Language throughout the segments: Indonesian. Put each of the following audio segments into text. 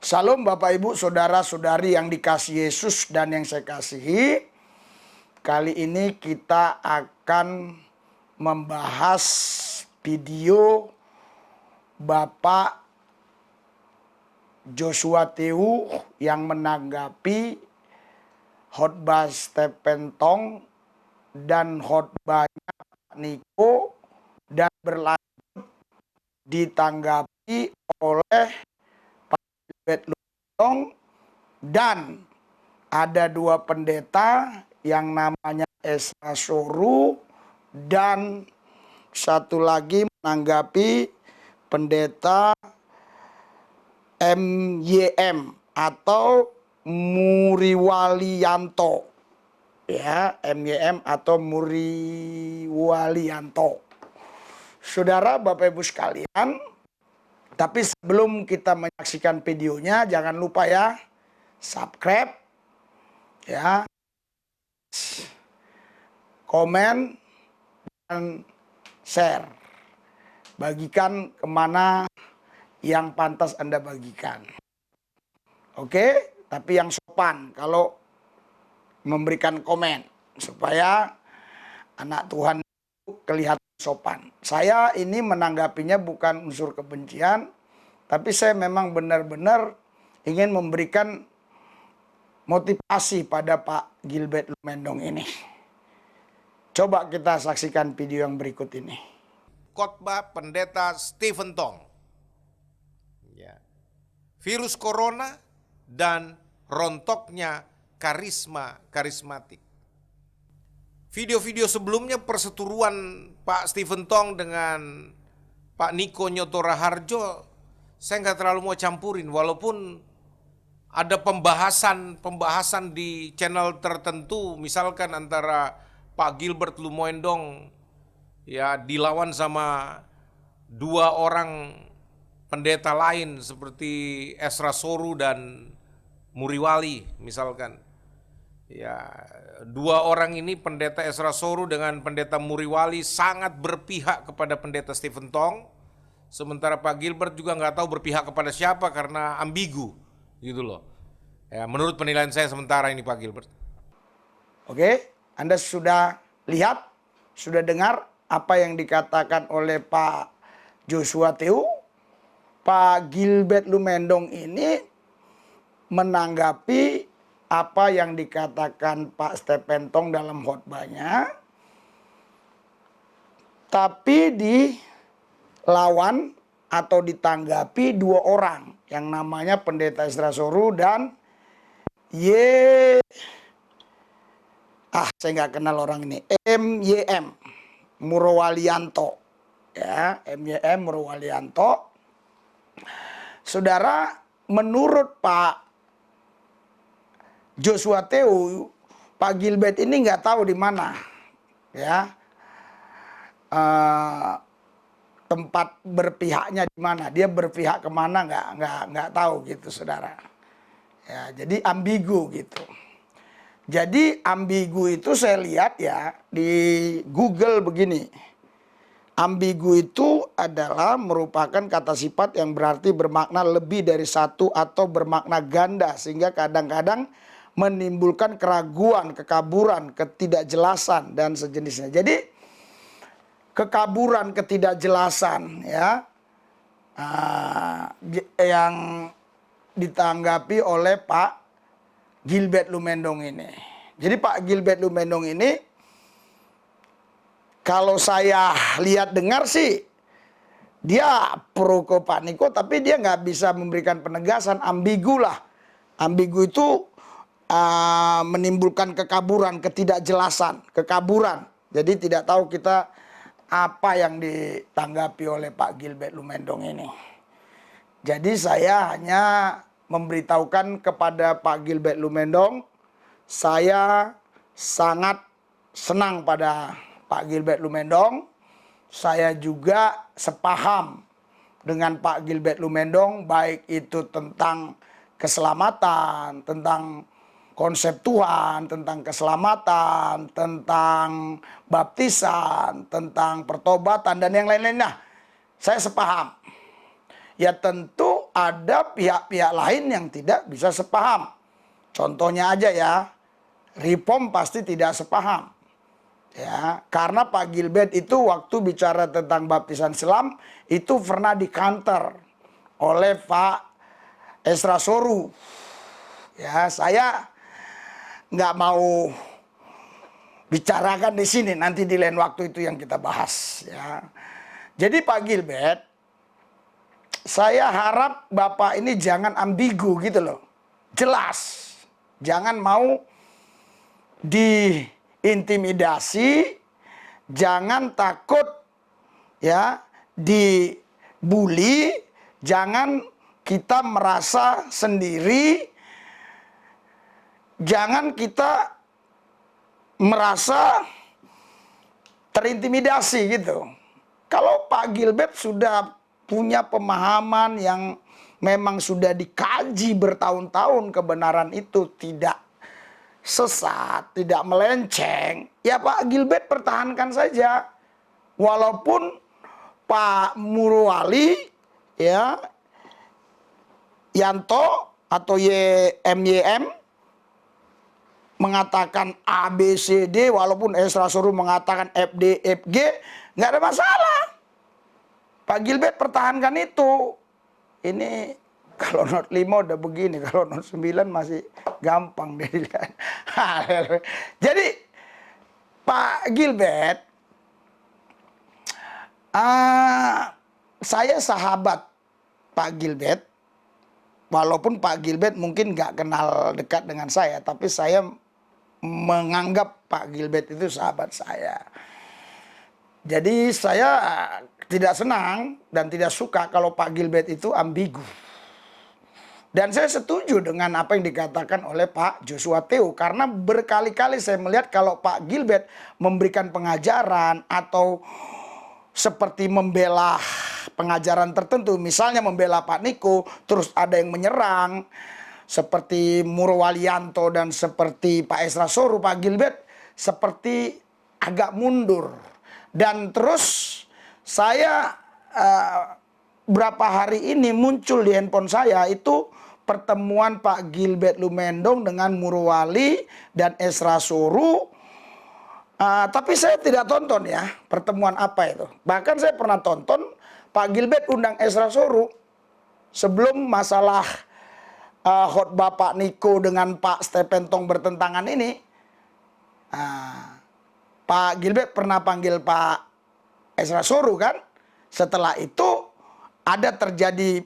Salam Bapak Ibu Saudara-saudari yang dikasihi Yesus dan yang saya kasihi. Kali ini kita akan membahas video Bapak Joshua Tehu yang menanggapi khotbah Stephen Tong dan khotbahnya Pak Niko, dan berlanjut ditanggapi oleh Pak Gilbert Lumendong, dan ada dua pendeta yang namanya Ezra Soru dan satu lagi menanggapi pendeta MYM atau Muriwalianto, ya, MYM atau Muriwalianto. Saudara, Bapak Ibu sekalian, tapi sebelum kita menyaksikan videonya, jangan lupa ya, subscribe, ya, komen, dan share. Bagikan kemana yang pantas Anda bagikan. Oke, tapi yang sopan kalau memberikan komen, supaya anak Tuhan kelihatan sopan. Saya ini menanggapinya bukan unsur kebencian, tapi saya memang benar-benar ingin memberikan motivasi pada Pak Gilbert Lumendong ini. Coba kita saksikan video yang berikut ini. Khotbah pendeta Stephen Tong. Ya. Virus corona dan rontoknya karismatik. Video-video sebelumnya perseteruan Pak Stephen Tong dengan Pak Niko Nyoto Raharjo, saya nggak terlalu mau campurin, walaupun ada pembahasan di channel tertentu, misalkan antara Pak Gilbert Lumendong ya dilawan sama dua orang pendeta lain seperti Ezra Soru dan Muriwali misalkan. Ya, dua orang ini, pendeta Ezra Soru dengan pendeta Muriwali, sangat berpihak kepada pendeta Stephen Tong. Sementara Pak Gilbert juga nggak tahu berpihak kepada siapa karena ambigu, gitu loh. Ya, menurut penilaian saya sementara ini Pak Gilbert. Oke, Anda sudah lihat, sudah dengar apa yang dikatakan oleh Pak Joshua Tehu. Pak Gilbert Lumendong ini menanggapi apa yang dikatakan Pak Stephen Tong dalam khotbahnya, tapi dilawan atau ditanggapi dua orang yang namanya pendeta Ezra Soru dan saya nggak kenal orang ini, MYM Muriwalianto, ya, MYM Muriwalianto. Saudara, menurut Pak Joshua Tehu, Pak Gilbert ini nggak tahu di mana, ya, tempat berpihaknya di mana, dia berpihak kemana nggak tahu gitu, saudara. Ya, jadi ambigu gitu. Jadi ambigu itu saya lihat ya di Google begini. Ambigu itu adalah merupakan kata sifat yang berarti bermakna lebih dari satu atau bermakna ganda, sehingga kadang-kadang menimbulkan keraguan, kekaburan, ketidakjelasan, dan sejenisnya. Jadi kekaburan, ketidakjelasan, ya, yang ditanggapi oleh Pak Gilbert Lumendong ini. Jadi Pak Gilbert Lumendong ini, kalau saya lihat dengar sih, dia pro ke Pak Niko, tapi dia nggak bisa memberikan penegasan, ambigu lah. Ambigu itu menimbulkan kekaburan, ketidakjelasan, kekaburan. Jadi tidak tahu kita apa yang ditanggapi oleh Pak Gilbert Lumendong ini. Jadi saya hanya memberitahukan kepada Pak Gilbert Lumendong, saya sangat senang pada Pak Gilbert Lumendong. Saya juga sepaham dengan Pak Gilbert Lumendong, baik itu tentang keselamatan, tentang konsep Tuhan, tentang keselamatan, tentang baptisan, tentang pertobatan, dan yang lain-lainnya. Saya sepaham. Ya tentu ada pihak-pihak lain yang tidak bisa sepaham. Contohnya aja ya, Reform pasti tidak sepaham. Ya, karena Pak Gilbert itu waktu bicara tentang baptisan Islam itu pernah di-counter oleh Pak Esra Soru. Ya, saya nggak mau bicarakan di sini, nanti di lain waktu itu yang kita bahas. Ya. Jadi Pak Gilbert, saya harap Bapak ini jangan ambigu gitu loh. Jelas. Jangan mau diintimidasi, jangan takut ya dibully, jangan kita merasa sendiri, jangan kita merasa terintimidasi gitu. Kalau Pak Gilbert sudah punya pemahaman yang memang sudah dikaji bertahun-tahun, kebenaran itu tidak sesat, tidak melenceng, ya Pak Gilbert pertahankan saja. Walaupun Pak Murwali ya Yanto atau YMYM mengatakan A, B, C, D, walaupun Esra Soru mengatakan F, D, F, G, nggak ada masalah. Pak Gilbert pertahankan itu. Ini kalau not 5 udah begini, kalau not 9 masih gampang deh. Jadi Pak Gilbert, saya sahabat Pak Gilbert, walaupun Pak Gilbert mungkin nggak kenal dekat dengan saya, tapi saya menganggap Pak Gilbert itu sahabat saya. Jadi saya tidak senang dan tidak suka kalau Pak Gilbert itu ambigu. Dan saya setuju dengan apa yang dikatakan oleh Pak Joshua Teo. Karena berkali-kali saya melihat kalau Pak Gilbert memberikan pengajaran atau seperti membela pengajaran tertentu. Misalnya membela Pak Niko, terus ada yang menyerang. Seperti Murwalianto dan seperti Pak Esra Soru, Pak Gilbert seperti agak mundur. Dan terus saya berapa hari ini muncul di handphone saya itu pertemuan Pak Gilbert Lumendong dengan Murwali dan Esra Soru. Tapi saya tidak tonton ya pertemuan apa itu. Bahkan saya pernah tonton Pak Gilbert undang Esra Soru sebelum masalah khotbah Pak Niko dengan Pak Stephen Tong bertentangan ini. Pak Gilbert pernah panggil Pak Esra Soru kan. Setelah itu ada terjadi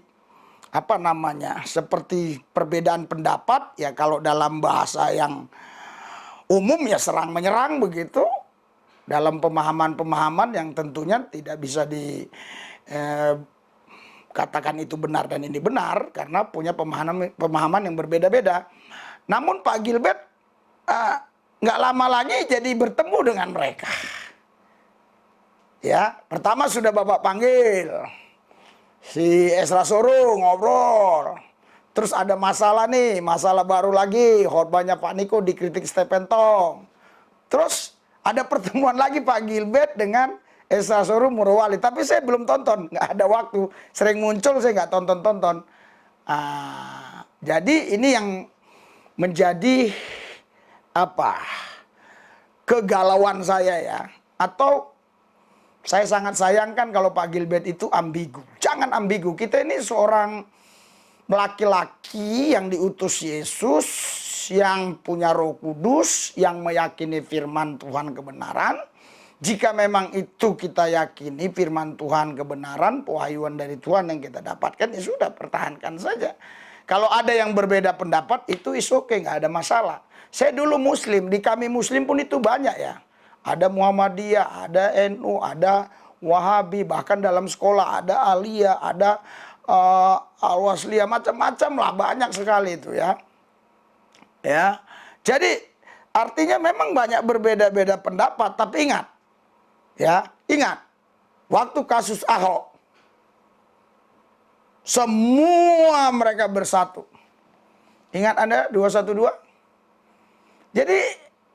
apa namanya seperti perbedaan pendapat ya, kalau dalam bahasa yang umum ya serang menyerang begitu, dalam pemahaman-pemahaman yang tentunya tidak bisa katakan itu benar dan ini benar karena punya pemahaman yang berbeda-beda. Namun Pak Gilbert nggak lama lagi jadi bertemu dengan mereka. Ya, pertama sudah Bapak panggil si Esra Soru ngobrol. Terus ada masalah nih, masalah baru lagi, khotbahnya Pak Niko dikritik Stephen Tong. Terus ada pertemuan lagi Pak Gilbert dengan Esra Soru Murwali, tapi saya belum tonton, nggak ada waktu. Sering muncul, saya nggak tonton-tonton. Jadi ini yang menjadi apa? Kegalauan saya ya. Atau saya sangat sayangkan kalau Pak Gilbert itu ambigu. Jangan ambigu. Kita ini seorang laki-laki yang diutus Yesus, yang punya Roh Kudus, yang meyakini firman Tuhan kebenaran. Jika memang itu kita yakini firman Tuhan kebenaran, pewahyuan dari Tuhan yang kita dapatkan, ya sudah, pertahankan saja. Kalau ada yang berbeda pendapat, itu is okay, nggak ada masalah. Saya dulu Muslim, di kami Muslim pun itu banyak ya. Ada Muhammadiyah, ada NU, ada Wahabi, bahkan dalam sekolah ada Aliyah, ada Al-Wasliyah, macam-macam lah, banyak sekali itu ya. Ya, jadi artinya memang banyak berbeda-beda pendapat, tapi ingat. Ya, ingat, waktu kasus Ahok, semua mereka bersatu. Ingat Anda 212? Jadi,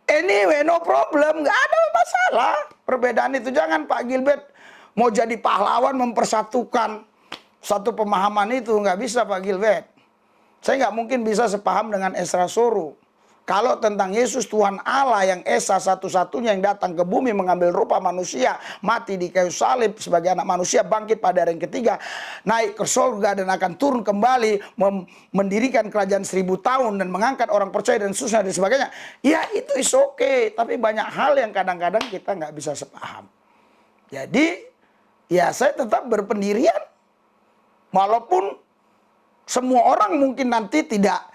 anyway, no problem, nggak ada masalah. Perbedaan itu jangan Pak Gilbert mau jadi pahlawan mempersatukan satu pemahaman itu nggak bisa Pak Gilbert. Saya nggak mungkin bisa sepaham dengan Esra Soru. Kalau tentang Yesus Tuhan Allah yang Esa satu-satunya yang datang ke bumi mengambil rupa manusia, mati di kayu salib sebagai anak manusia, bangkit pada hari yang ketiga, naik ke surga dan akan turun kembali mendirikan kerajaan 1000 tahun dan mengangkat orang percaya dan seterusnya dan sebagainya. Ya itu is okay, tapi banyak hal yang kadang-kadang kita nggak bisa sepaham. Jadi ya saya tetap berpendirian, walaupun semua orang mungkin nanti tidak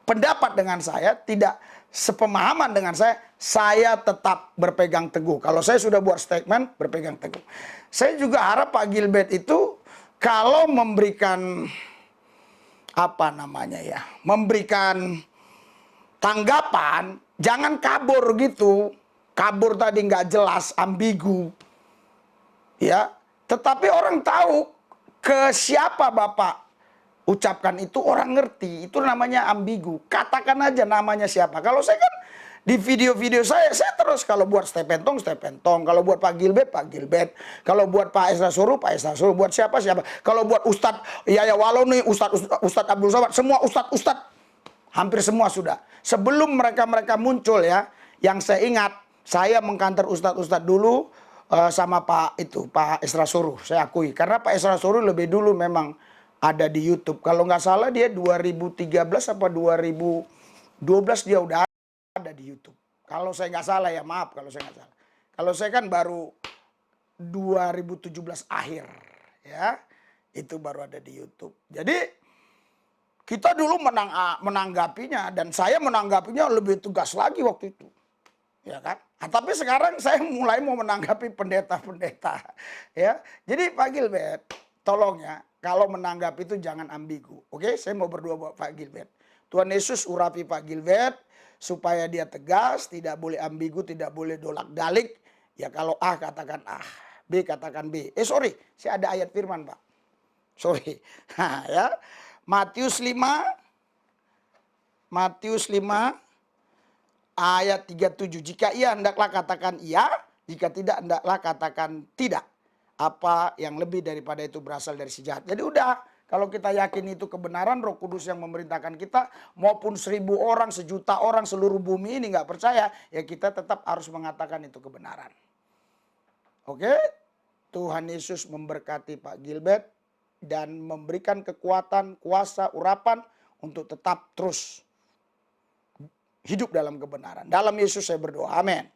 pendapat dengan saya, tidak sepemahaman dengan saya tetap berpegang teguh. Kalau saya sudah buat statement, berpegang teguh. Saya juga harap Pak Gilbert itu kalau memberikan memberikan tanggapan, jangan kabur gitu. Kabur tadi nggak jelas, ambigu. Ya, tetapi orang tahu ke siapa Bapak ucapkan itu, orang ngerti. Itu namanya ambigu. Katakan aja namanya siapa. Kalau saya kan di video-video saya terus kalau buat Stephen Tong. Kalau buat Pak Gilbert. Kalau buat Pak Esra Soru. Buat siapa. Kalau buat Ustadz Yaya Waloni, Ustadz Abdul Somad, semua Ustadz. Hampir semua sudah. Sebelum mereka muncul ya, yang saya ingat, saya mengkantor Ustadz dulu sama Pak Esra Soru. Saya akui. Karena Pak Esra Soru lebih dulu memang ada di YouTube. Kalau nggak salah dia 2013 apa 2012 dia udah ada di YouTube. Kalau saya nggak salah ya, maaf kalau saya nggak salah. Kalau saya kan baru 2017 akhir ya, itu baru ada di YouTube. Jadi kita dulu menanggapinya dan saya menanggapinya lebih tegas lagi waktu itu. Ya kan? Nah, tapi sekarang saya mulai mau menanggapi pendeta-pendeta ya. Jadi Pak Gilbert, tolong ya, kalau menanggapi itu jangan ambigu. Oke, saya mau berdoa buat Pak Gilbert. Tuhan Yesus urapi Pak Gilbert supaya dia tegas, tidak boleh ambigu, tidak boleh dolak-dalik. Ya kalau A katakan A, B katakan B. Sorry, saya ada ayat firman Pak. Sorry. Nah, ya. Matius 5 ayat 37. Jika iya hendaklah katakan iya, jika tidak hendaklah katakan tidak. Apa yang lebih daripada itu berasal dari si jahat. Jadi udah, kalau kita yakin itu kebenaran, Roh Kudus yang memerintahkan kita, maupun 1000 orang, 1.000.000 orang seluruh bumi ini nggak percaya, ya kita tetap harus mengatakan itu kebenaran. Oke, Tuhan Yesus memberkati Pak Gilbert dan memberikan kekuatan, kuasa, urapan untuk tetap terus hidup dalam kebenaran. Dalam Yesus saya berdoa, amin.